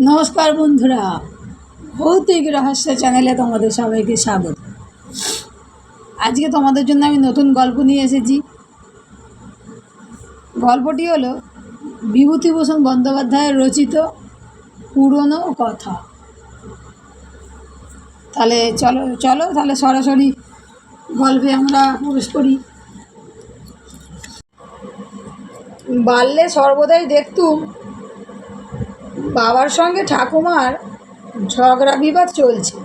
নমস্কার বন্ধুরা, ভৌতিক রহস্য চ্যানেলে তোমাদের সবাইকে স্বাগত। আজকে তোমাদের জন্য আমি নতুন গল্প নিয়ে এসেছি। গল্পটি হলো বিভূতিভূষণ বন্দ্যোপাধ্যায়ের রচিত পুরনো কথা। তাহলে চলো তাহলে সরাসরি গল্পে আমরা প্রবেশ করি। বাল্যে সর্বদাই দেখতুম বাবার সঙ্গে ঠাকুমার ঝগড়া বিবাদ চলছে।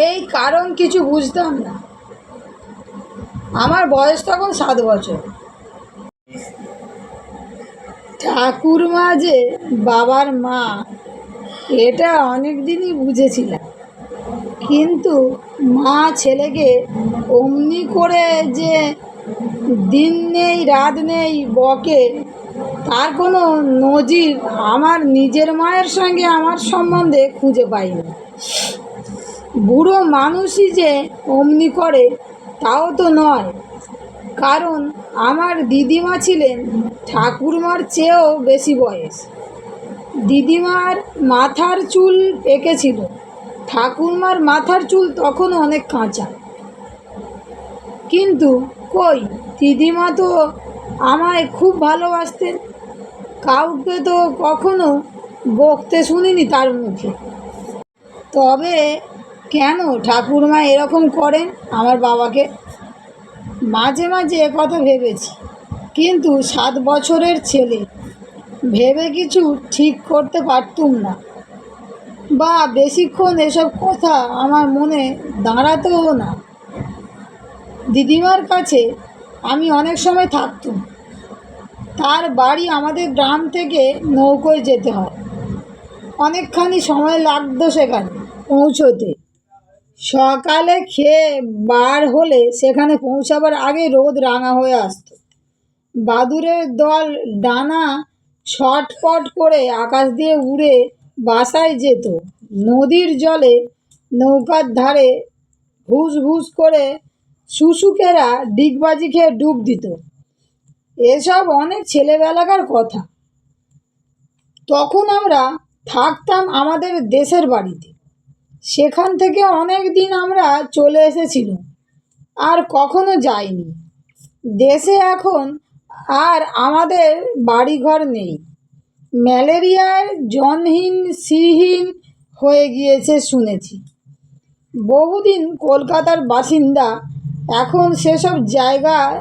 এই কারণ কিছু বুঝতাম না। আমার বয়স তখন 7 বছর। ঠাকুরমা যে বাবার মা এটা অনেক দিনই বুঝেছিলাম, কিন্তু মা ছেলেকে অমনি করে যে দিন নেই রাত নেই বকে, তার কোনো নজির আমার নিজের মায়ের সঙ্গে আমার সম্বন্ধে খুঁজে পাইনি। বুড়ো মানুষই যে অমনি করে তাও তো নয়, কারণ আমার দিদিমা ছিলেন ঠাকুরমার চেয়েও বেশি বয়স। দিদিমার মাথার চুল পেকেছিল, ঠাকুরমার মাথার চুল তখনও অনেক কাঁচা। কিন্তু কই, দিদিমা তো আমায় খুব ভালোবাসতেন। কাউকে তো কখনো বকতে শুনিনি তার মুখে। তবে কেন ঠাকুরমা এরকম করেন আমার বাবাকে? মাঝে মাঝে একথা ভেবেছি, কিন্তু 7 বছরের ছেলে ভেবে কিছু ঠিক করতে পারতুম না, বা বেশিক্ষণ এসব কথা আমার মনে দাঁড়াতেও না। দিদিমার কাছে আমি অনেক সময় থাকতুম। তার বাড়ি আমাদের গ্রাম থেকে নৌকোয় যেতে হয়, অনেকখানি সময় লাগতো সেখানে পৌঁছোতে। সকালে খেয়ে বার হলে সেখানে পৌঁছাবার আগে রোদ রাঙা হয়ে আসতো। বাদুড়ের দল ডানা ছটপট করে আকাশ দিয়ে উড়ে বাসায় যেত। নদীর জলে নৌকার ধারে ভুস ভুস করে শুশুকেরা ডিগবাজি খেয়ে ডুব দিত। এসব অনেক ছেলেবেলাকার কথা। তখন আমরা থাকতাম আমাদের দেশের বাড়িতে। সেখান থেকে অনেক দিন আমরা চলে এসেছিলাম, আর কখনো যাইনি। দেশে এখন আর আমাদের বাড়িঘর নেই। ম্যালেরিয়ায় জনহীন শ্রীহীন হয়ে গিয়েছে শুনেছি। বহুদিন কলকাতার বাসিন্দা এখন সেসব জায়গায়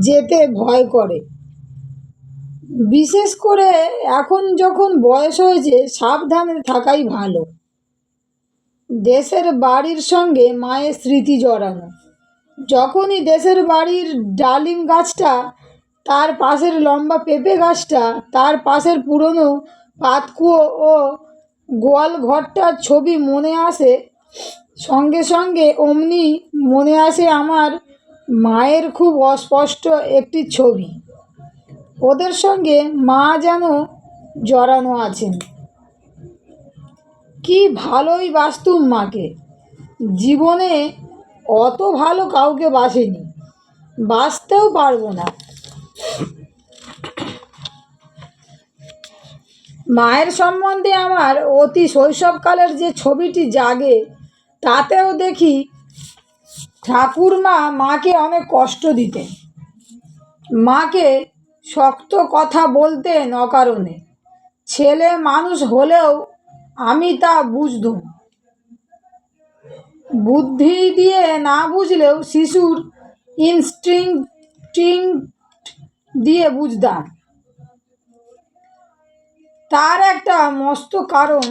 যেতে ভয় করে। বিশেষ করে এখন যখন বয়স হয়েছে, সাবধানে থাকাই ভালো। দেশের বাড়ির সঙ্গে মায়ের স্মৃতি জড়ানো। যখনই দেশের বাড়ির ডালিম গাছটা, তার পাশের লম্বা পেঁপে গাছটা, তার পাশের পুরনো পাতকুয়ো ও গোয়াল ঘরটার ছবি মনে আসে, সঙ্গে সঙ্গে অমনি মনে আসে আমার মায়ের খুব অস্পষ্ট একটি ছবি। ওদের সঙ্গে মা যেন জড়ানো আছেন। কি ভালোই বাসতুম মাকে। জীবনে অত ভালো কাউকে বাসেনি, বাসতেও পারবো না। মায়ের সম্বন্ধে আমার অতি শৈশবকালের যে ছবিটি জাগে, তাতেও দেখি ঠাকুরমা মাকে অনেক কষ্ট দিতেন। মাকে শক্ত কথা বলতেন অকারণে। ছেলে মানুষ হলেও আমি তা বুঝতুম। বুদ্ধি দিয়ে না বুঝলেও শিশুর ইনস্টিংক্ট দিয়ে বুঝতাম। তার একটা মস্ত কারণ,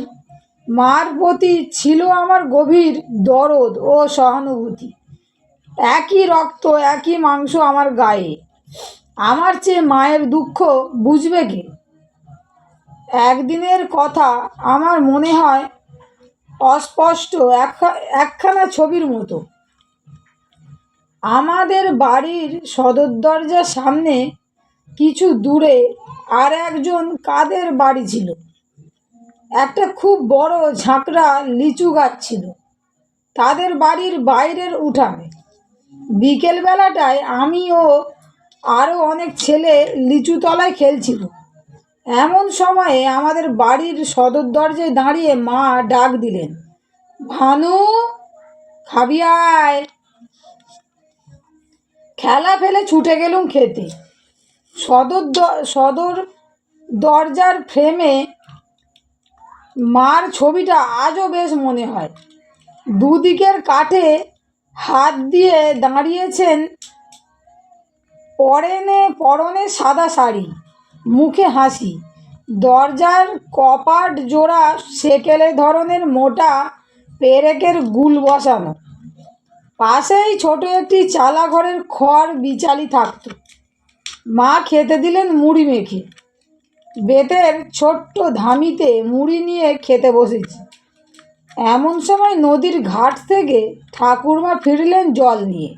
মার প্রতি ছিল আমার গভীর দরদ ও সহানুভূতি। একই রক্ত একই মাংস আমার গায়ে, আমার চেয়ে মায়ের দুঃখ বুঝবে কে? একদিনের কথা আমার মনে হয় অস্পষ্ট একখানা ছবির মতো। আমাদের বাড়ির সদর দরজার সামনে কিছু দূরে আর একজন কাদের বাড়ি ছিল। একটা খুব বড় ঝাঁকড়া লিচু গাছ ছিল তাদের বাড়ির বাইরের উঠানে। বিকেলবেলাটায় আমি ও আরও অনেক ছেলে লিচু তলায় খেলছিল। এমন সময়ে আমাদের বাড়ির সদর দরজায় দাঁড়িয়ে মা ডাক দিলেন, ভানু, খাবি আয়। খেলা ফেলে ছুটে গেলুম খেতে। সদর দরজার ফ্রেমে মার ছবিটা আজও বেশ মনে হয়। দুদিকের কাঠে হাত দিয়ে দাঁড়িয়েছেন, পরনে সাদা শাড়ি, মুখে হাসি। দরজার কপাট জোড়া সেকেলে ধরনের মোটা পেরেকের গুল বসানো। পাশেই ছোট একটি চালা ঘরের খড় বিচালি থাকত। মা খেতে দিলেন মুড়ি মেখে। বেতের ছোট্ট ধামিতে মুড়ি নিয়ে খেতে বসেছি। এমন সময় নদীর ঘাট থেকে ঠাকুরমা ফিরলেন জল নিয়ে,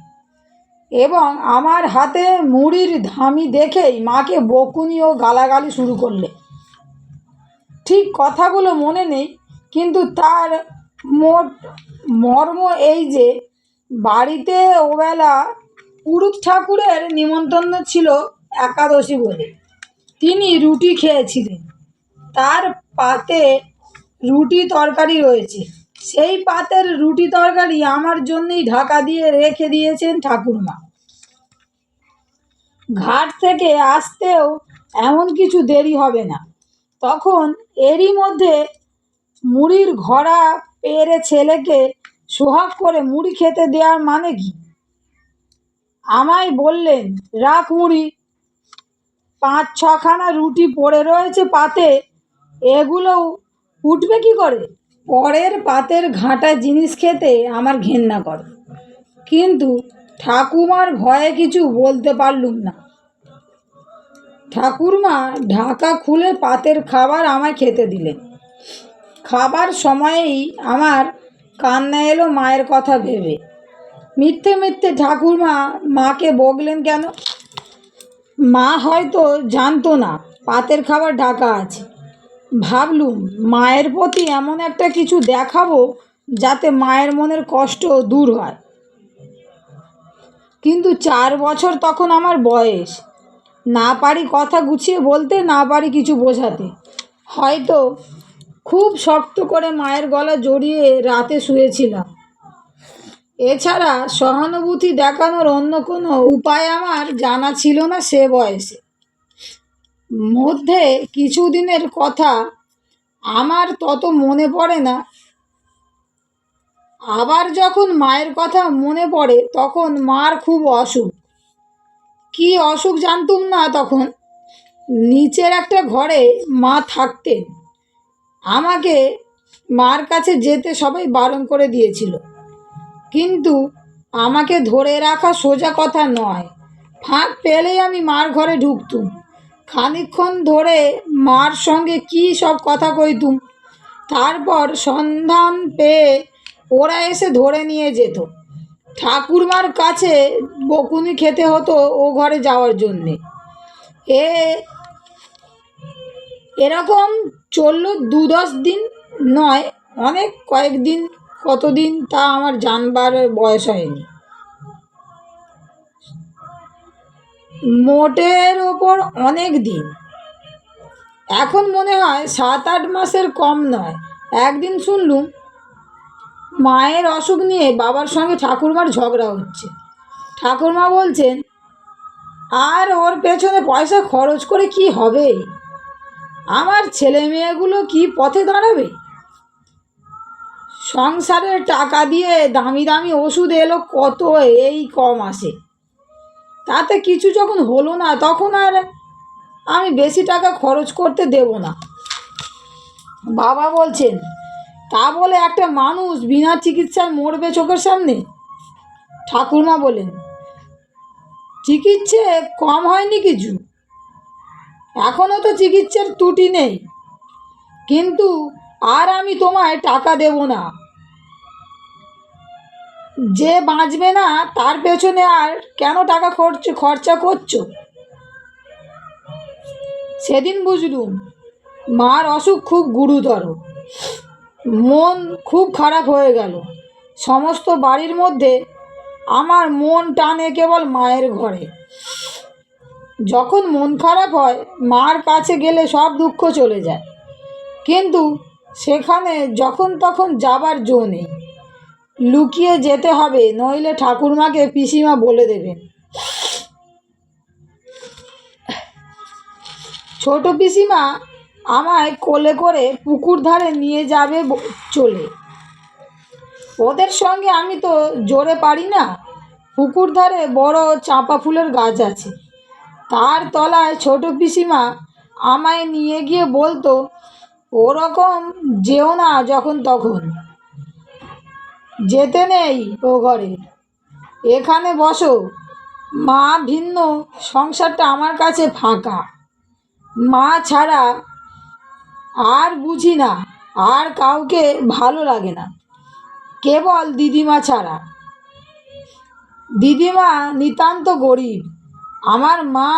এবং আমার হাতে মুড়ির ধামি দেখেই মাকে বকুনি ও গালাগালি শুরু করলে। ঠিক কথাগুলো মনে নেই, কিন্তু তার মোট মর্ম এই যে, বাড়িতে ওবেলা পুরুত ঠাকুরের নিমন্ত্রণ ছিল একাদশী বলে। তিনি রুটি খেয়েছিলেন। তার পাতে রুটি তরকারি রয়েছে। সেই পাতের রুটি তরকারি আমার জন্যই ঢাকা দিয়ে রেখে দিয়েছেন ঠাকুরমা। ঘাট থেকে আসতেও এমন কিছু দেরি হবে না। তখন এরই মধ্যে মুড়ির ঘড়া পেরে ছেলেকে সোহাগ করে মুড়ি খেতে দেওয়ার মানে কি? আমায় বললেন, রাখ মুড়ি, 5-6খানা রুটি পড়ে রয়েছে পাতে, এগুলো উঠবে কি করে? পরের পাতের ঘাঁটা জিনিস খেতে আমার ঘেন্না করে, কিন্তু ঠাকুমার ভয়ে কিছু বলতে পারলুম না। ঠাকুরমা ঢাকা খুলে পাতের খাবার আমায় খেতে দিলেন। খাবার সময়েই আমার কান্না এলো মায়ের কথা ভেবে। মিথ্যে মিথ্যে ঠাকুরমা মাকে বকলেন কেন? মা হয়তো জানতো না পাতের খাবার ঢাকা আছে। ভাবলুম মায়ের প্রতি এমন একটা কিছু দেখাবো যাতে মায়ের মনের কষ্ট দূর হয়। কিন্তু 4 বছর তখন আমার বয়স। না পারি কথা গুছিয়ে বলতে, না পারি কিছু বোঝাতে। হয়তো খুব শক্ত করে মায়ের গলা জড়িয়ে রাতে শুয়েছিলাম। এছাড়া সহানুভূতি দেখানোর অন্য কোনো উপায় আমার জানা ছিল না সে বয়সে। মধ্যে কিছুদিনের কথা আমার তত মনে পড়ে না। আবার যখন মায়ের কথা মনে পড়ে তখন মার খুব অসুখ। কি অসুখ জানতুম না তখন। নিচের একটা ঘরে মা থাকতেন। আমাকে মার কাছে যেতে সবাই বারণ করে দিয়েছিল, কিন্তু আমাকে ধরে রাখা সোজা কথা নয়। ফাঁক পেলেই আমি মার ঘরে ঢুকতুম। খানিকক্ষণ ধরে মার সঙ্গে কী সব কথা কইতুম। তারপর সন্ধান পেয়ে ওরা এসে ধরে নিয়ে যেত। ঠাকুরমার কাছে বকুনি খেতে হতো ও ঘরে যাওয়ার জন্যে। এরকম চলল 2-10 দিন নয়, অনেক কয়েকদিন। কতদিন তা আমার জানবার বয়স হয়নি। মোটের ওপর অনেক দিন। এখন মনে হয় 7-8 মাসের কম নয়। একদিন শুনলুম মায়ের অসুখ নিয়ে বাবার সঙ্গে ঠাকুরমার ঝগড়া হচ্ছে। ঠাকুরমা বলছেন, আর ওর পেছনে পয়সা খরচ করে কি হবে? আমার ছেলে মেয়েগুলো কি পথে দাঁড়াবে? সংসারের টাকা দিয়ে দামি দামি ওষুধ এলো কত, এই কম আসে। তাতে কিছু যখন হলো না, তখন আর আমি বেশি টাকা খরচ করতে দেব না। বাবা বলছেন, তা বলে একটা মানুষ বিনা চিকিৎসায় মরবে চোখের সামনে? ঠাকুরমা বলেন, চিকিৎসা কম হয়নি কিছু, এখনও তো চিকিৎসার ত্রুটি নেই, কিন্তু আর আমি তোমায় টাকা দেব না। যে বাঁচবে না তার পেছনে আর কেন টাকা খরচা করছো? সেদিন বুঝলুম মার অসুখ খুব গুরুতর। মন খুব খারাপ হয়ে গেল। সমস্ত বাড়ির মধ্যে আমার মন টানে কেবল মায়ের ঘরে। যখন মন খারাপ হয় মার কাছে গেলে সব দুঃখ চলে যায়, কিন্তু সেখানে যখন তখন যাবার জো নেই। লুকিয়ে যেতে হবে, নইলে ঠাকুরমাকে পিসিমা বলে দেবেন। ছোট পিসিমা আমায় কোলে করে পুকুর ধারে নিয়ে যাবে চলে। ওদের সঙ্গে আমি তো জোরে পারি না। পুকুর ধারে বড় চাঁপা ফুলের গাছ আছে, তার তলায় ছোট পিসিমা আমায় নিয়ে গিয়ে বলতো, ওরকম যেও না যখন তখন, যেতে নেই ও ঘরে, এখানে বসো। মা ভিন্ন, সংসারটা আমার কাছে ফাঁকা। মা ছাড়া আর বুঝি না, আর কাউকে ভালো লাগে না, কেবল দিদিমা ছাড়া। দিদিমা নিতান্ত গরিব, আমার মা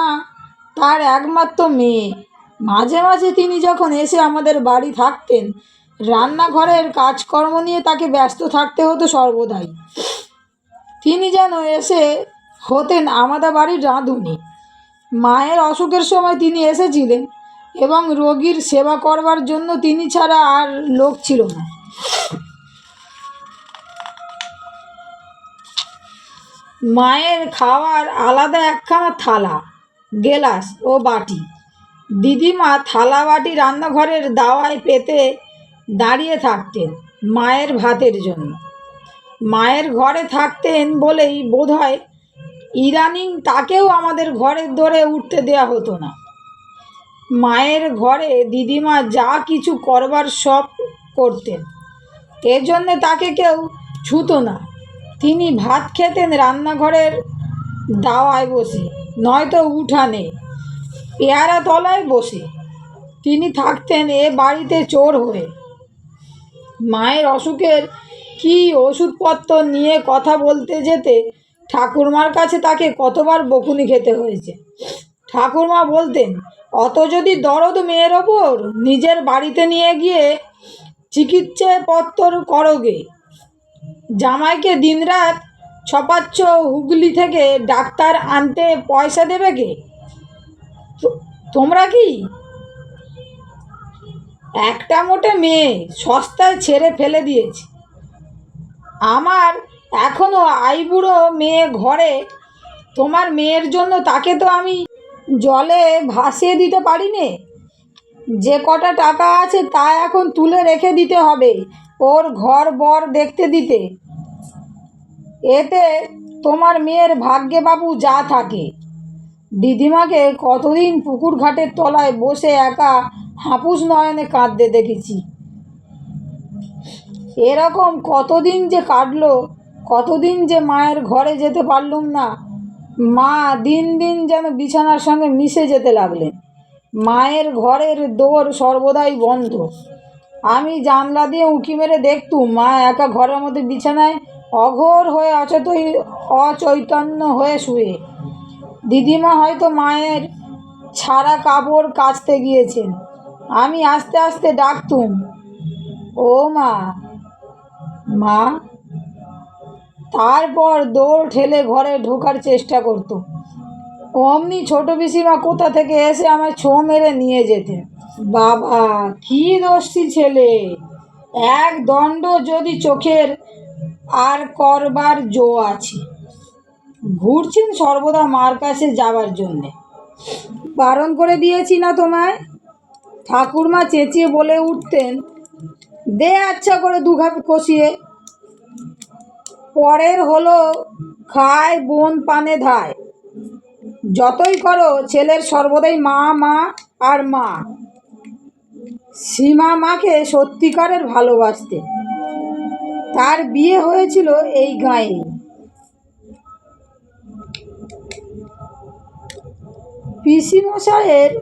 তার একমাত্র মেয়ে। মাঝে মাঝে তিনি যখন এসে আমাদের বাড়ি থাকতেন, রান্নাঘরের কাজকর্ম নিয়ে তাকে ব্যস্ত থাকতে হতো সর্বদাই। তিনি যেন এসে হতেন আমাদের বাড়ির রাঁধুনি। মায়ের অসুখের সময় তিনি এসেছিলেন, এবং রোগীর সেবা করবার জন্য তিনি ছাড়া আর লোক ছিল না। মায়ের খাওয়ার আলাদা একখানা থালা, গেলাস ও বাটি। দিদিমা থালা বাটি রান্নাঘরের দাওয়ায় পেতে দাঁড়িয়ে থাকতেন মায়ের ভাতের জন্য। মায়ের ঘরে থাকতেন বলেই বোধহয় ইদানিং তাকেও আমাদের ঘরের দোরে উঠতে দেয়া হতো না। মায়ের ঘরে দিদিমা যা কিছু করবার সব করতেন, এজন্যে তাকে কেউ ছুতো না। তিনি ভাত খেতেন রান্নাঘরের দাওয়ায় বসে, নয়তো উঠানে পেয়ারা তলায় বসে। তিনি থাকতেন এ বাড়িতে চোর হয়ে। মায়ের অসুখের কি ওষুধপত্র নিয়ে কথা বলতে যেতে ঠাকুরমার কাছে তাকে কতবার বকুনি খেতে হয়েছে। ঠাকুরমা বলতেন, অত যদি দরদ মেয়ের ওপর, নিজের বাড়িতে নিয়ে গিয়ে চিকিৎসাপত্র করোগে। জামাইকে দিনরাত ছপাচ্ছ হুগলি থেকে, ডাক্তার আনতে পয়সা দেবে কে? তোমরা কি একটা মোটে মেয়ে সস্তায় ছেড়ে ফেলে দিয়েছে? আমার এখনও আইবুড়ো মেয়ে ঘরে, তোমার মেয়ের জন্য তাকে তো আমি জলে ভাসিয়ে দিতে পারি নে। যে কটা টাকা আছে তা এখন তুলে রেখে দিতে হবে ওর ঘর বর দেখতে দিতে। এতে তোমার মেয়ের ভাগ্যে বাবু যা থাকে। দিদিমাকে কতদিন পুকুর ঘাটের তলায় বসে একা হাপুস নয়নে কাঁদতে দেখেছি। এরকম কতদিন যে কাটলো, কতদিন যে মায়ের ঘরে যেতে পারলুম না। মা দিন দিন যেন বিছানার সঙ্গে মিশে যেতে লাগলেন। মায়ের ঘরের দোর সর্বদাই বন্ধ। আমি জানলা দিয়ে উঁকি মেরে দেখতুম মা একা ঘরের মধ্যে বিছানায় অঘোর হয়ে অচৈতন্য হয়ে শুয়ে। দিদিমা হয়তো মায়ের ছাড়া কাপড় কাচতে গিয়েছেন। আমি আস্তে আস্তে ডাকতুম, ও মা, মা। তারপর দৌড় ঠেলে ঘরে ঢোকার চেষ্টা করত। অমনি ছোট পিসিমা কোথা থেকে এসে আমায় ছোঁ মেরে নিয়ে যেতেন। বাবা, কি দোষী ছেলে! এক দণ্ড যদি চোখের আর করবার জো আছে। ঘুরছেন সর্বদা মার কাছে যাবার জন্যে। বারণ করে দিয়েছি না তোমায়? ঠাকুরমা চেঁচিয়ে বলে উঠতেন, দে আচ্ছা করে দুঘাত কষিয়ে। পরের হলো খায় বোন পানে ধায়। যতই করো, ছেলের সর্বদাই মা মা আর মা। সীমা মাকে সত্যিকারের ভালোবাসতে। তার বিয়ে হয়েছিল এই গাঁয়ে। পিসিমশাইয়ের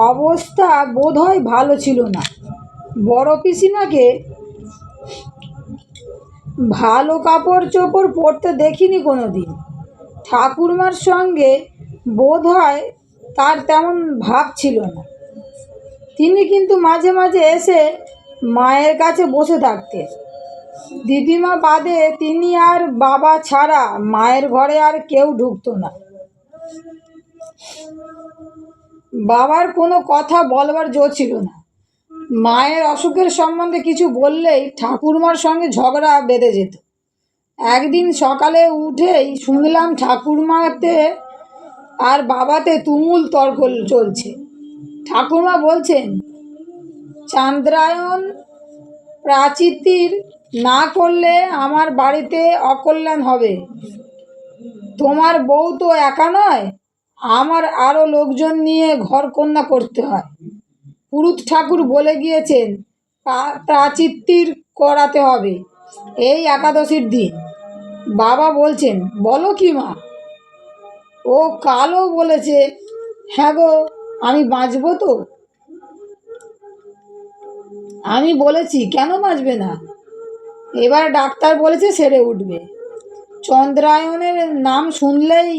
অবস্থা বোধহয় ভালো ছিল না। বড় পিসিমাকে ভালো কাপড় চোপড় পরতে দেখিনি কোনো দিন। ঠাকুরমার সঙ্গে বোধহয় তার তেমন ভাব ছিল না। তিনি কিন্তু মাঝে মাঝে এসে মায়ের কাছে বসে থাকতেন। দিদিমা বাদে তিনি আর বাবা ছাড়া মায়ের ঘরে আর কেউ ঢুকতো না। বাবার কোনো কথা বলবার জো ছিল না। মায়ের অসুখের সম্বন্ধে কিছু বললেই ঠাকুরমার সঙ্গে ঝগড়া বেঁধে যেত। একদিন সকালে উঠেই শুনলাম ঠাকুরমাতে আর বাবাতে তুমুল তর্ক চলছে। ঠাকুরমা বলছেন, চান্দ্রায়ণ প্রাচীর না করলে আমার বাড়িতে অকল্যাণ হবে। তোমার বউ তো একা নয়, আমার আরও লোকজন নিয়ে ঘর কন্যা করতে হয়। পুরুত ঠাকুর বলে গিয়েছেন প্রাচিত্তির করাতে হবে এই একাদশীর দিন। বাবা বলছেন, বলো কি মা? ও কালও বলেছে। হ্যাঁ গো, আমি বাঁচবো তো? আমি বলেছি, কেন বাঁচবে না? এবার ডাক্তার বলেছে সেরে উঠবে। চন্দ্রায়ণের নাম শুনলেই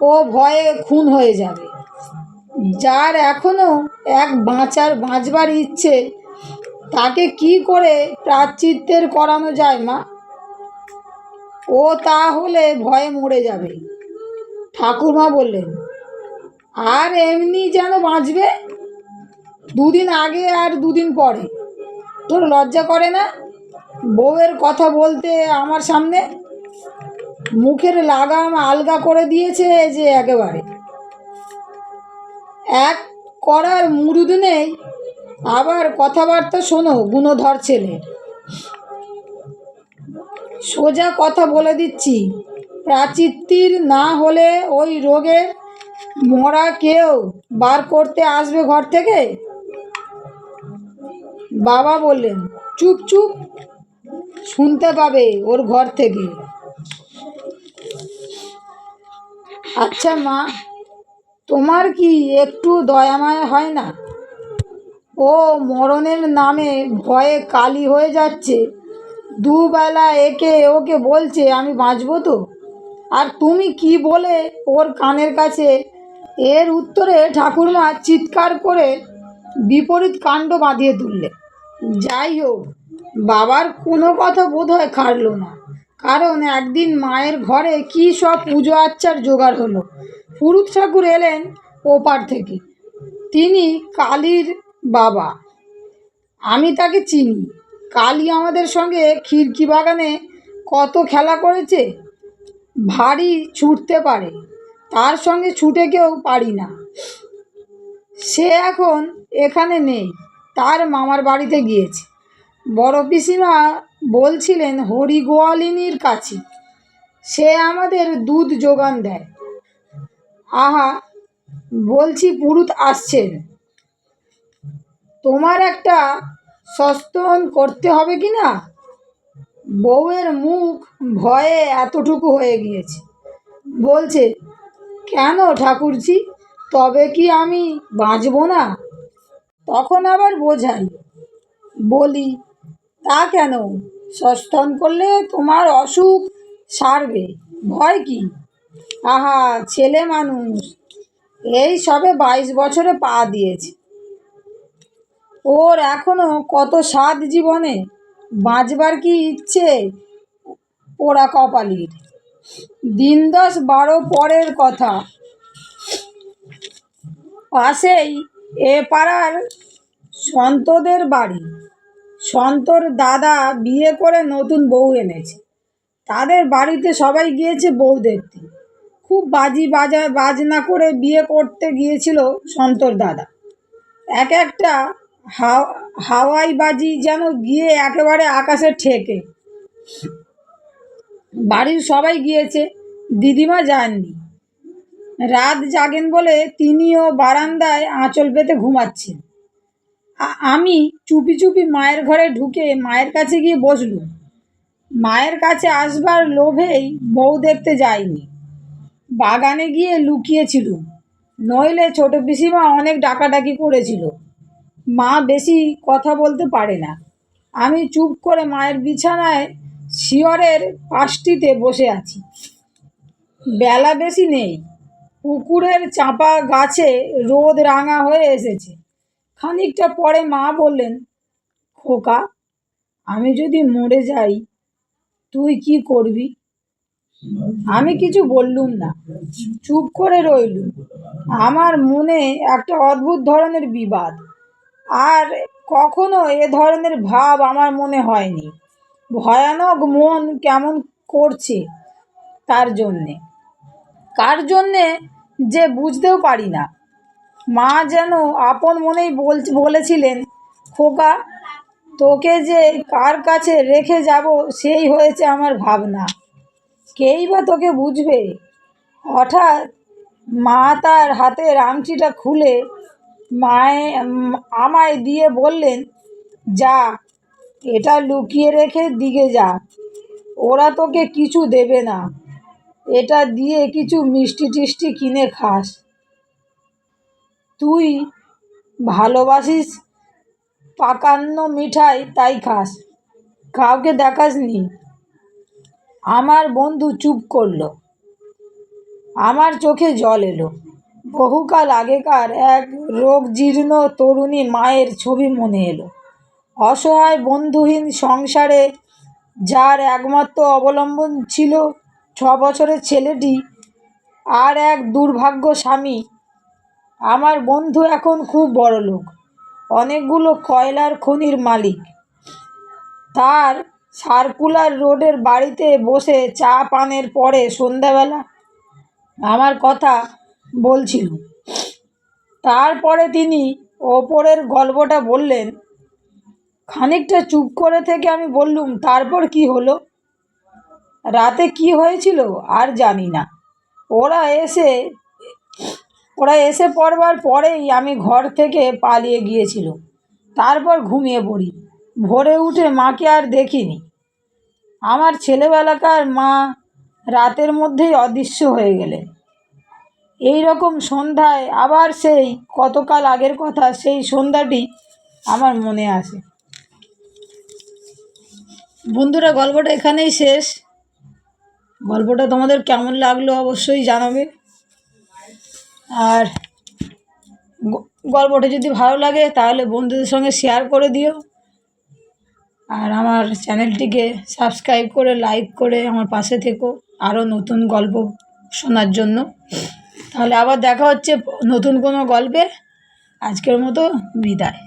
ও ভয়ে খুন হয়ে যাবে। যার এখনো বাঁচবার ইচ্ছে, তাকে কি করে প্রায়শ্চিত্তের করানো যায় মা? ও তাহলে ভয়ে মরে যাবে। ঠাকুরমা বললেন, আর এমনি যেন বাঁচবে, দুদিন আগে আর দুদিন পরে। তোর লজ্জা করে না বউয়ের কথা বলতে আমার সামনে? মুখের লাগাম আলগা করে দিয়েছে যে একেবারে। এক করার মুরুদ নেই, আবার কথাবার্তা শোনো গুণধর ছেলে। সোজা কথা বলে দিচ্ছি, প্রাচিত্তির না হলে ওই রোগের মরা কেউ বার করতে আসবে ঘর থেকে? বাবা বললেন, চুপ চুপ, শুনতে পাবে ওর ঘর থেকে। আচ্ছা মা, তোমার কি একটু দয়ামায়া হয় না? ও মরণের নামে ভয়ে কালি হয়ে যাচ্ছে, দুবেলা একে ওকে বলছে আমি বাঁচব তো, আর তুমি কি বলে ওর কানের কাছে? এর উত্তরে ঠাকুরমা চিৎকার করে বিপরীত কাণ্ড বাঁধিয়ে তুললে। যাই হোক, বাবার কোনো কথা বোধহয় খাটল না, কারণ একদিন মায়ের ঘরে কি সব পুজো আচ্চার জোগাড় হলো। পুরুত ঠাকুর এলেন ওপার থেকে। তিনি কালীর বাবা। আমি তাকে চিনি। কালী আমাদের সঙ্গে খিড়কি বাগানে কত খেলা করেছে। ভারী ছুটতে পারে, তার সঙ্গে ছুটে কেউ পারি না। সে এখন এখানে নেই, তার মামার বাড়িতে গিয়েছে। বড় পিসিমা বলছিলেন হরিগোয়ালিনীর কাছে সে আমাদের দুধ যোগান দেয়। আহা, বলছি পুরুত আসছেন, তোমার একটা সস্তন করতে হবে কি না? বউয়ের মুখ ভয়ে এতটুকু হয়ে গিয়েছে। বলছে, কেন ঠাকুরজি, তবে কি আমি বাঁচব না? তখন আবার বোঝাই, বলি, তা কেন, সস্তন করলে তোমার অসুখ সারবে, ভয় কি? আহা, ছেলে মানুষ, এই সবে 22 বছরে পা দিয়েছে, ওর এখনো কত স্বাদ জীবনে, বাঁচবার কি ইচ্ছে পোড়া কপালির। দিন 10-12 পরের কথা। পাশেই এ পাড়ার সন্তদের বাড়ি। সন্তর দাদা বিয়ে করে নতুন বউ এনেছে। তাদের বাড়িতে সবাই গিয়েছে বউ দেখতে। খুব বাজনা করে বিয়ে করতে গিয়েছিল সন্তর দাদা। এক একটা হাওয়াই বাজি যেন গিয়ে একেবারে আকাশে ঠেকে। বাড়ির সবাই গিয়েছে, দিদিমা যাননি। রাত জাগেন বলে তিনিও বারান্দায় আঁচল পেতে ঘুমাচ্ছেন। আমি চুপি চুপি মায়ের ঘরে ঢুকে মায়ের কাছে গিয়ে বসলুম। মায়ের কাছে আসবার লোভেই বউ দেখতে যাইনি, বাগানে গিয়ে লুকিয়েছিলুম, নইলে ছোট পিসিমা অনেক ডাকাডাকি করেছিল। মা বেশি কথা বলতে পারে না। আমি চুপ করে মায়ের বিছানায় শিয়রের পাশটিতে বসে আছি। বেলা বেশি নেই। পুকুরের চাঁপা গাছে রোদ রাঙা হয়ে এসেছে। খানিকটা পরে মা বললেন, খোকা, আমি যদি মরে যাই তুই কি করবি? আমি কিছু বললুম না, চুপ করে রইলুম। আমার মনে একটা অদ্ভুত ধরনের বিবাদ, আর কখনো এ ধরনের ভাব আমার মনে হয়নি। ভয়ানক মন কেমন করছে তার জন্যে, কার জন্যে যে বুঝতেও পারি না। মা যেন আপন মনেই বলেছিলেন, খোকা, তোকে যে কার কাছে রেখে যাব সেই হয়েছে আমার ভাবনা, কেই বা তোকে বুঝবে। হঠাৎ মা তার হাতের আংটিটা খুলে আমায় দিয়ে বললেন, যা, এটা লুকিয়ে রেখে দিকে যা, ওরা তোকে কিছু দেবে না, এটা দিয়ে কিছু মিষ্টি টিষ্টি কিনে খাস, তুই ভালোবাসিস পাকান্ন মিঠাই, তাই খাস, কাউকে দেখাসনি। আমার বন্ধু চুপ করলো। আমার চোখে জল এলো। বহুকাল আগেকার এক রোগজীর্ণ তরুণী মায়ের ছবি মনে এলো। অসহায় বন্ধুহীন সংসারে যার একমাত্র অবলম্বন ছিল 6 বছরের ছেলেটি আর এক দুর্ভাগ্য স্বামী। আমার বন্ধু এখন খুব বড়লোক, অনেকগুলো কয়লার খনির মালিক। তার সার্কুলার রোডের বাড়িতে বসে চা পানের পরে সন্ধ্যাবেলা আমার কথা বলছিল। তারপরে তিনি ওপরের গল্পটা বললেন। খানিকটা চুপ করে থেকে আমি বললুম, তারপর কি হলো? রাতে কি হয়েছিল আর জানি না। ওরা এসে পড়বার পরেই আমি ঘর থেকে পালিয়ে গিয়েছিল। তারপর ঘুমিয়ে পড়ি। ভোরে উঠে মাকে আর দেখিনি। আমার ছেলেবেলাকার মা রাতের মধ্যেই অদৃশ্য হয়ে গেলেন। এই রকম সন্ধ্যায় আবার সেই কতকাল আগের কথা, সেই সন্ধ্যাটি আমার মনে আসে। বন্ধুরা, গল্পটা এখানেই শেষ। গল্পটা তোমাদের কেমন লাগলো অবশ্যই জানাবে। আর গল্পটা যদি ভালো লাগে তাহলে বন্ধুদের সঙ্গে শেয়ার করে দিও। আর আমার চ্যানেলটিকে সাবস্ক্রাইব করে লাইক করে আমার পাশে থেকো আরও নতুন গল্প শোনার জন্য। তাহলে আবার দেখা হচ্ছে নতুন কোনো গল্পে। আজকের মতো বিদায়।